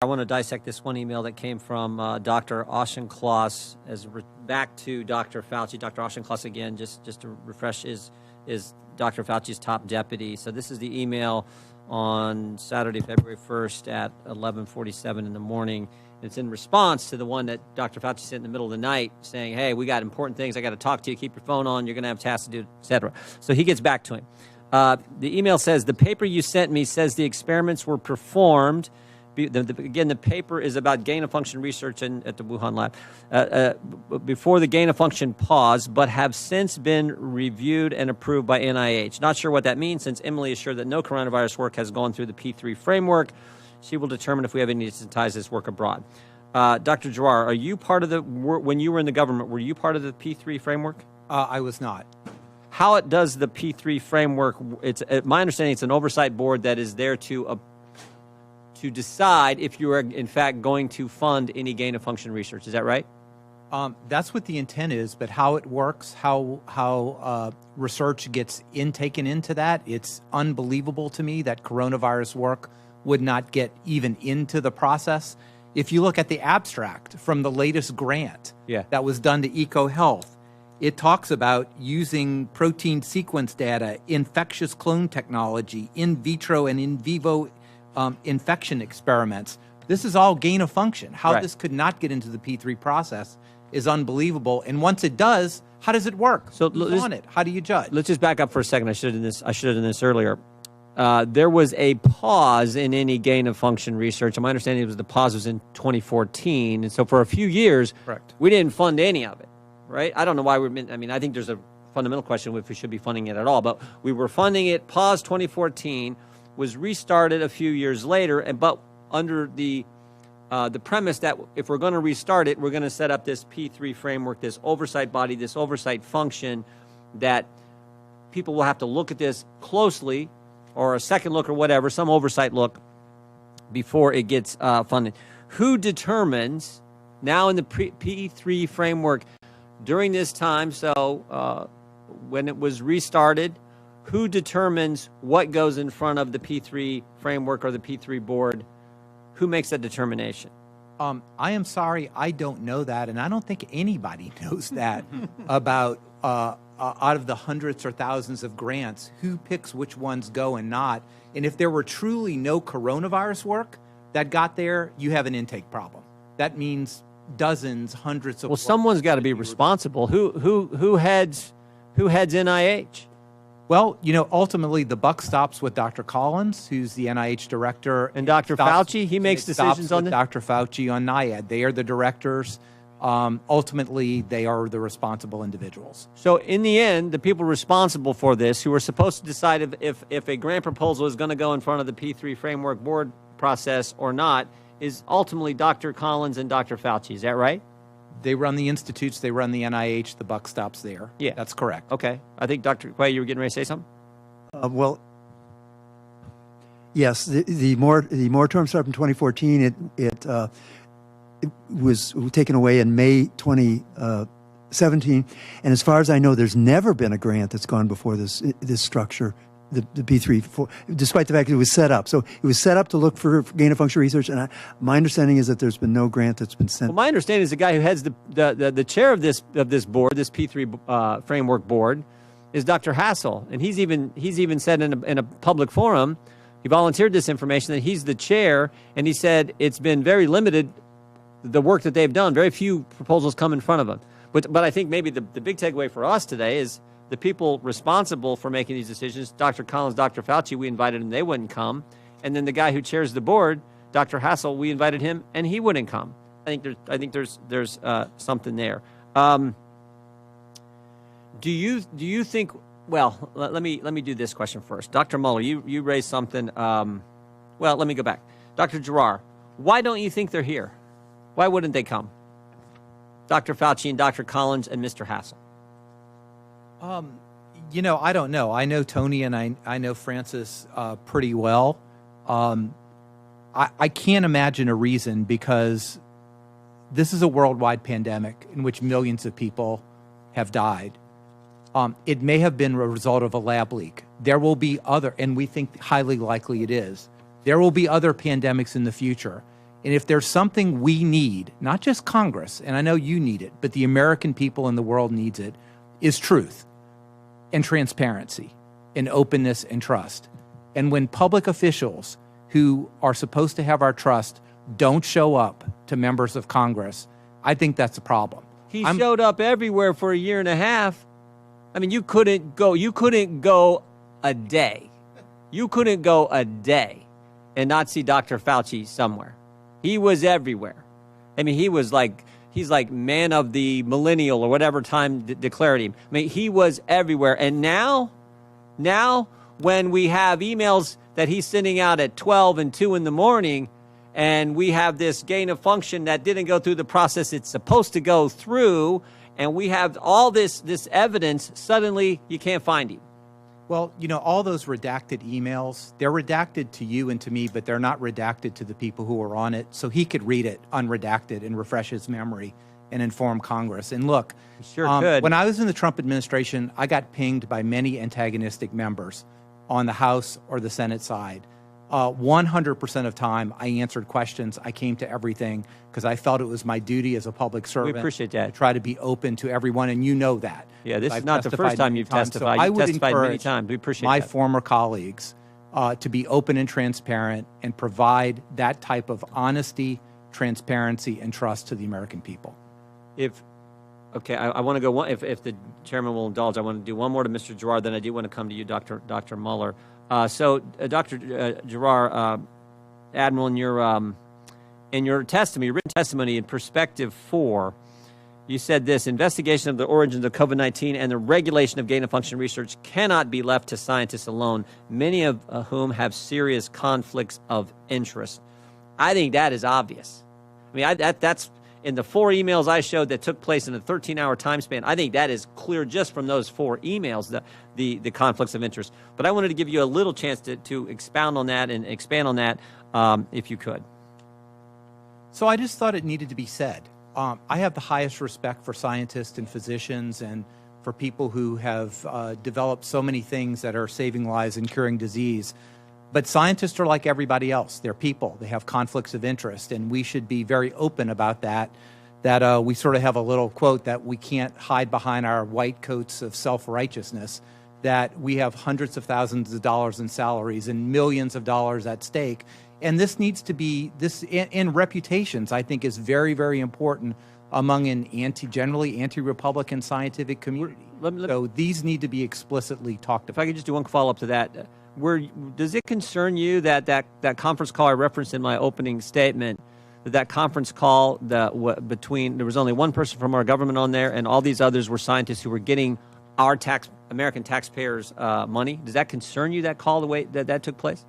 I want to dissect this one email that came from Dr. Auchincloss back to Dr. Fauci. Dr. Auchincloss, again, just to refresh, is Dr. Fauci's top deputy. So this is the email on Saturday, February 1st at 11:47 in the morning. It's in response to the one that Dr. Fauci sent in the middle of the night saying, hey, we got important things. I got to talk to you. Keep your phone on. You're going to have tasks to do, et cetera. So he gets back to him. The email says, the paper you sent me says the experiments were performed. Again, the paper is about gain-of-function research at the Wuhan lab before the gain-of-function pause, but have since been reviewed and approved by NIH. Not sure what that means, since Emily is sure that no coronavirus work has gone through the P3 framework. She will determine if we have any to sensitize this work abroad. Dr. Giroir, are you part of when you were in the government, were you part of the P3 framework? I was not. How it does the P3 framework, my understanding it's an oversight board that is there to decide if you are, in fact, going to fund any gain-of-function research. Is that right? That's what the intent is, but how it works, how research gets taken into that, it's unbelievable to me that coronavirus work would not get even into the process. If you look at the abstract from the latest grant that was done to EcoHealth, it talks about using protein sequence data, infectious clone technology, in vitro and in vivo infection experiments. This is all gain of function. How this could not get into the P3 process is unbelievable. And once it does, how does it work? So who's on it? How do you judge? Let's just back up for a second. I should have done this earlier. There was a pause in any gain of function research. And my understanding was the pause was in 2014. And so for a few years, we didn't fund any of it, right? I don't know why I think there's a fundamental question if we should be funding it at all, but we were funding it, paused 2014, was restarted a few years later, but under the premise that if we're going to restart it, we're going to set up this P3 framework, this oversight body, this oversight function that people will have to look at this closely, or a second look or whatever, some oversight look before it gets funded. Who determines now in the P3 framework during this time, so when it was restarted, who determines what goes in front of the P3 framework or the P3 board? Who makes that determination? I am sorry, I don't know that, and I don't think anybody knows that about out of the hundreds or thousands of grants, who picks which ones go and not. And if there were truly no coronavirus work that got there, you have an intake problem. That means dozens, hundreds of. Well, someone's got to be responsible. Who heads NIH? Well, ultimately the buck stops with Dr. Collins, who's the NIH director. And Dr. Fauci, he makes decisions on this? Dr. Fauci on NIAID. They are the directors. Ultimately, they are the responsible individuals. So in the end, the people responsible for this, who are supposed to decide if a grant proposal is going to go in front of the P3 framework board process or not, is ultimately Dr. Collins and Dr. Fauci. Is that right? They run the institutes, they run the NIH, the buck stops there. Yeah. That's correct. Okay. I think, Dr. Quay, you were getting ready to say something? Well, yes, the moratorium started in 2014. It was taken away in May 2017. And as far as I know, there's never been a grant that's gone before this structure, the P3, despite the fact that it was set up. So it was set up to look for gain-of-function research, and my understanding is that there's been no grant that's been sent. Well, my understanding is the guy who heads the chair of this board, this P3 framework board, is Dr. Hassel, and he's even said in a public forum, he volunteered this information that he's the chair, and he said it's been very limited, the work that they've done. Very few proposals come in front of them. But I think maybe the big takeaway for us today is the people responsible for making these decisions, Dr. Collins, Dr. Fauci, we invited them, they wouldn't come. And then the guy who chairs the board, Dr. Hassel, we invited him, and he wouldn't come. I think there's something there. Do you think? Well, let me do this question first. Dr. Muller, you raised something. Well, let me go back. Dr. Giroir, why don't you think they're here? Why wouldn't they come? Dr. Fauci and Dr. Collins and Mr. Hassel. I don't know. I know Tony and I know Francis pretty well. I can't imagine a reason, because this is a worldwide pandemic in which millions of people have died. It may have been a result of a lab leak. There will be other, and we think highly likely it is, there will be other pandemics in the future. And if there's something we need, not just Congress, and I know you need it, but the American people in the world needs it, is truth and transparency and openness and trust. And when public officials who are supposed to have our trust don't show up to members of Congress, I think that's a problem. He showed up everywhere for a year and a half. I mean, you couldn't go a day. You couldn't go a day and not see Dr. Fauci somewhere. He was everywhere. I mean, he's like man of the millennial or whatever time declared him. I mean, he was everywhere. And now when we have emails that he's sending out at 12 and 2 in the morning, and we have this gain of function that didn't go through the process it's supposed to go through, and we have all this evidence, suddenly you can't find him. Well, all those redacted emails, they're redacted to you and to me, but they're not redacted to the people who are on it. So he could read it unredacted and refresh his memory and inform Congress. And look, sure could. When I was in the Trump administration, I got pinged by many antagonistic members on the House or the Senate side. 100% of time, I answered questions. I came to everything because I felt it was my duty as a public servant. We appreciate that. To try to be open to everyone, and you know that. Yeah, this is not the first time you've testified. So You've testified many times. We appreciate my that. former colleagues to be open and transparent and provide that type of honesty, transparency, and trust to the American people. I want to go. If the chairman will indulge, I want to do one more to Mr. Giroir. Then I do want to come to you, Dr. Mueller. Dr. Giroir, Admiral, in your testimony, written testimony in Perspective 4, you said this: investigation of the origins of COVID-19 and the regulation of gain-of-function research cannot be left to scientists alone, many of whom have serious conflicts of interest. I think that is obvious. I mean, that's in the 4 emails I showed that took place in a 13-hour time span. I think that is clear just from those 4 emails, the conflicts of interest. But I wanted to give you a little chance to expound on that and expand on that, if you could. So I just thought it needed to be said. I have the highest respect for scientists and physicians and for people who have developed so many things that are saving lives and curing disease. But scientists are like everybody else. They're people. They have conflicts of interest, and we should be very open about that. That we sort of have a little quote that we can't hide behind our white coats of self-righteousness, that we have hundreds of thousands of dollars in salaries and millions of dollars at stake. And this needs to be, in reputations, I think, is very, very important among an generally anti-Republican scientific community. So these need to be explicitly talked about. If I could just do one follow-up to that. Does it concern you that conference call I referenced in my opening statement, that conference call between there was only one person from our government on there and all these others were scientists who were getting our American taxpayers' money? Does that concern you, that call, the way that took place?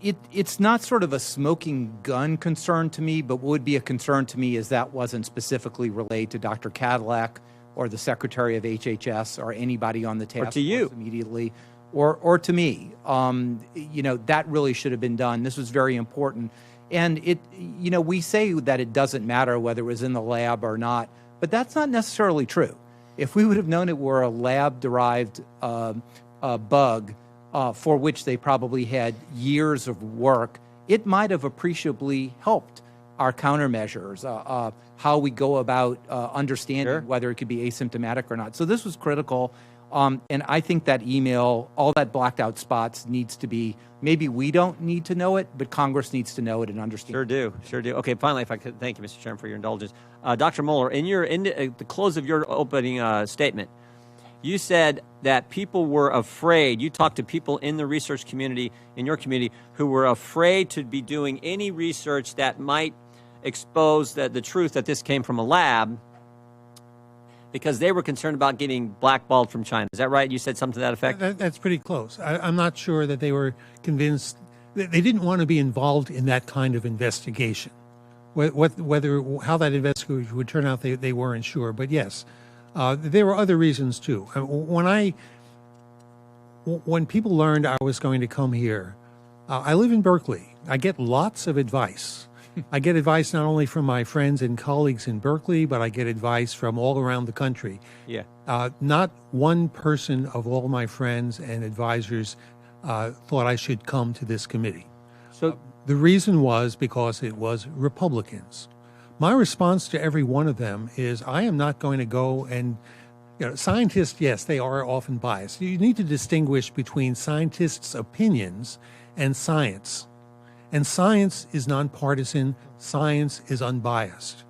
It's not sort of a smoking gun concern to me, but what would be a concern to me is that wasn't specifically related to Dr. Cadillac or the Secretary of HHS or anybody on the task force immediately, or to me. That really should have been done. This was very important. And we say that it doesn't matter whether it was in the lab or not, but that's not necessarily true. If we would have known it were a lab-derived bug for which they probably had years of work, it might have appreciably helped our countermeasures, how we go about understanding whether it could be asymptomatic or not. So this was critical. And I think that email, all that blacked out spots needs to be, maybe we don't need to know it, but Congress needs to know it and understand it. Sure do. Okay, finally, if I could, thank you, Mr. Chairman, for your indulgence. Dr. Mueller, in the close of your opening statement, you said that people were afraid. You talked to people in the research community, in your community, who were afraid to be doing any research that might expose the truth that this came from a lab because they were concerned about getting blackballed from China. Is that right? You said something to that effect? That's pretty close. I'm not sure that they were convinced. They didn't want to be involved in that kind of investigation. How that investigation would turn out, they weren't sure. But yes, there were other reasons too. When people learned I was going to come here, I live in Berkeley. I get lots of advice. I get advice not only from my friends and colleagues in Berkeley, but I get advice from all around the country. Yeah. Not one person of all my friends and advisors thought I should come to this committee. So The reason was because it was Republicans. My response to every one of them is I am not going to go and, scientists, yes, they are often biased. You need to distinguish between scientists' opinions and science. And science is nonpartisan. Science is unbiased.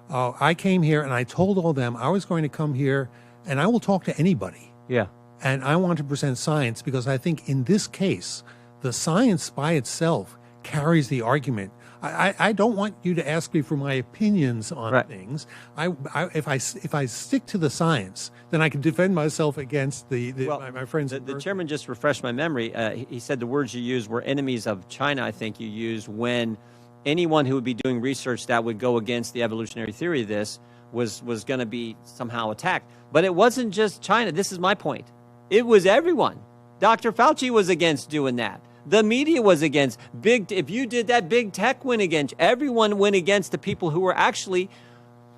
I came here and I told all of them I was going to come here and I will talk to anybody. Yeah. And I want to present science because I think in this case, the science by itself carries the argument. I don't want you to ask me for my opinions on things. If I stick to the science, then I can defend myself against my friends. The chairman just refreshed my memory. He said the words you used were enemies of China, I think you used, when anyone who would be doing research that would go against the evolutionary theory of this was going to be somehow attacked. But it wasn't just China. This is my point. It was everyone. Dr. Fauci was against doing that. The media was against. If you did that, big tech went against. Everyone went against the people who were actually,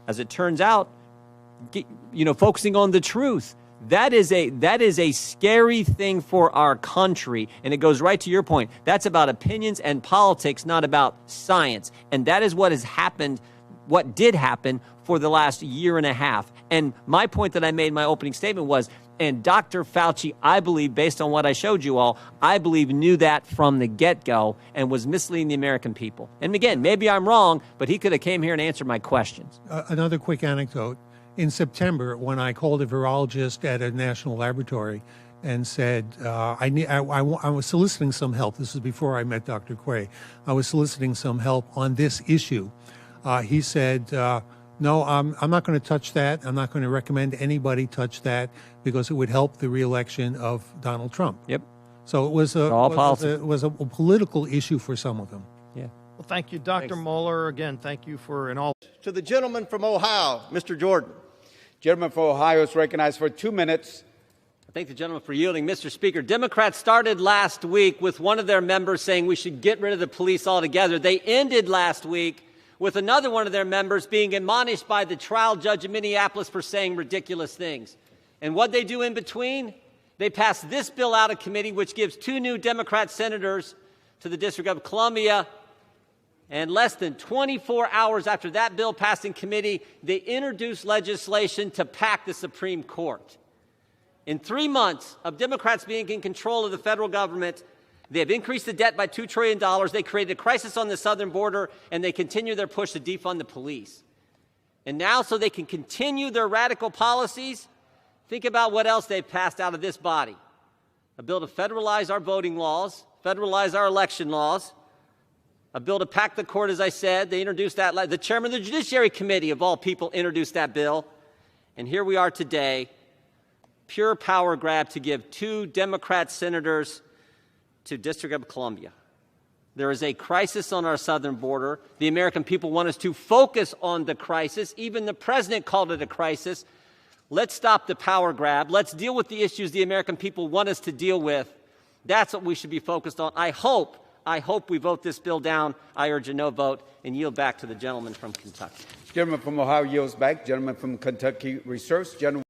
as it turns out, focusing on the truth. That is a scary thing for our country. And it goes right to your point. That's about opinions and politics, not about science. And that is what has happened, what did happen for the last year and a half. And my point that I made in my opening statement was, and Dr. Fauci, I believe, based on what I showed you all, I believe knew that from the get-go and was misleading the American people. And again, maybe I'm wrong, but he could have came here and answered my questions. Another quick anecdote. In September, when I called a virologist at a national laboratory and said, I was soliciting some help. This was before I met Dr. Quay. I was soliciting some help on this issue. He said, no, I'm not going to touch that. I'm not going to recommend anybody touch that because it would help the reelection of Donald Trump. Yep. So it was a political issue for some of them. Yeah. Well, thank you, Dr. Mueller. Again, thank you for an all. To the gentleman from Ohio, Mr. Jordan. Gentleman from Ohio is recognized for 2 minutes. I thank the gentleman for yielding. Mr. Speaker, Democrats started last week with one of their members saying we should get rid of the police altogether. They ended last week with another one of their members being admonished by the trial judge in Minneapolis for saying ridiculous things. And what they do in between? They pass this bill out of committee, which gives 2 new Democrat senators to the District of Columbia. And less than 24 hours after that bill passed in committee, they introduced legislation to pack the Supreme Court. In 3 months of Democrats being in control of the federal government, they have increased the debt by $2 trillion. They created a crisis on the southern border, and they continue their push to defund the police. And now, so they can continue their radical policies, think about what else they've passed out of this body. A bill to federalize our voting laws, federalize our election laws, a bill to pack the court, as I said. They introduced that. The chairman of the Judiciary Committee, of all people, introduced that bill. And here we are today, pure power grab to give 2 Democrat senators to District of Columbia. There is a crisis on our southern border. The American people want us to focus on the crisis. Even the president called it a crisis. Let's stop the power grab. Let's deal with the issues the American people want us to deal with. That's what we should be focused on. I hope we vote this bill down. I urge a no vote and yield back to the gentleman from Kentucky. Gentleman from Ohio yields back. Gentleman from Kentucky reserves. Gentleman